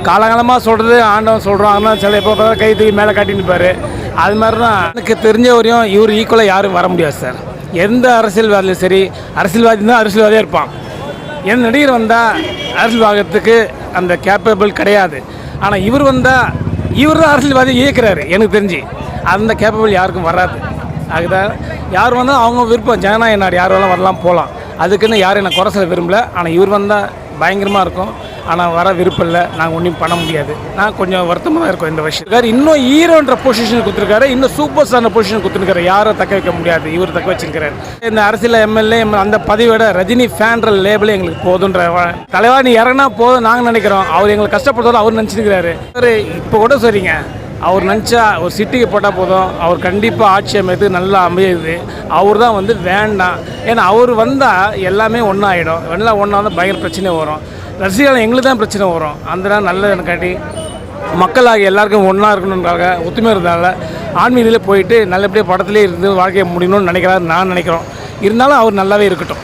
காலகாலமாக சொல்கிறது ஆண்டவன் சொல்கிறோம். அதனால் சில எப்போ பார்த்தா கை தூக்கி மேலே காட்டி நிற்பார். அது மாதிரி தான் எனக்கு தெரிஞ்ச வரையும் இவர் ஈக்குவலாக யாரும் வர முடியாது சார். எந்த அரசியல்வாதியும் சரி, அரசியல்வாதி தான் அரசியல்வாதியாக இருப்பான். எந்த நடிகர் வந்தால் அரசியல்வாதத்துக்கு அந்த கேப்பபிள் கிடையாது. ஆனால் இவர் வந்தால் இவர் தான் அரசியல்வாதி இயக்குறாரு. எனக்கு தெரிஞ்சு அந்த கேப்பபிள் யாருக்கும் வராது. அதுதான் யார் வந்தால் அவங்க விருப்பம், ஜனநாயக நாடு, யார் வேணாலும் வரலாம் போகலாம். அதுக்குன்னு யாரும் என்னை குறை சொல்ல விரும்பல. ஆனால் இவர் வந்தால் பயங்கரமாக இருக்கும். ஆனால் வர விருப்பம் இல்லை, நாங்கள் ஒன்றும் பண்ண முடியாது. நான் கொஞ்சம் வருத்தமாக தான் இருக்கோம் இந்த விஷயம். இன்னும் ஹீரோன்ற பொசிஷன் கொடுத்துருக்காரு, இன்னும் சூப்பர் ஸ்டார்ன்ற பொசிஷன் கொடுத்துருக்காரு. யாரும் தக்க வைக்க முடியாது, இவர் தக்க வச்சிருக்கிறார். இந்த அரசியல் எம்எல்ஏ அந்த பதவியோட ரஜினி ஃபேன்ற லேபிள் எங்களுக்கு போதுன்ற தலைவா நீ இறங்கினா போதும் நாங்கள் நினைக்கிறோம். அவர் எங்களை கஷ்டப்படுறதோ அவர் நினச்சிருக்கிறாரு. இப்போ கூட சரிங்க, அவர் நினச்சா ஒரு சிட்டிக்கு போட்டால் போதும், அவர் கண்டிப்பாக ஆட்சி அமைத்து நல்லா அமையுது. அவர் தான் வந்து வேண்டாம். ஏன்னா அவர் வந்தால் எல்லாமே ஒன்றாயிடும். எல்லாம் ஒன்றா வந்து பயங்கர பிரச்சனை வரும். ரசிகர்கள் எங்களுக்கு தான் பிரச்சனை வரும். அந்த நாள் நல்லது காட்டி மக்களாக எல்லாருக்கும் ஒன்றா இருக்கணுன்றாங்க, ஒத்துமை இருந்தால ஆன்மீகத்தில் போயிட்டு நல்லபடியாக படத்துலேயே இருந்து வாழ்க்கையை முடியணும்னு நினைக்கிறாரு. நான் நினைக்கிறோம். இருந்தாலும் அவர் நல்லாவே இருக்கட்டும்.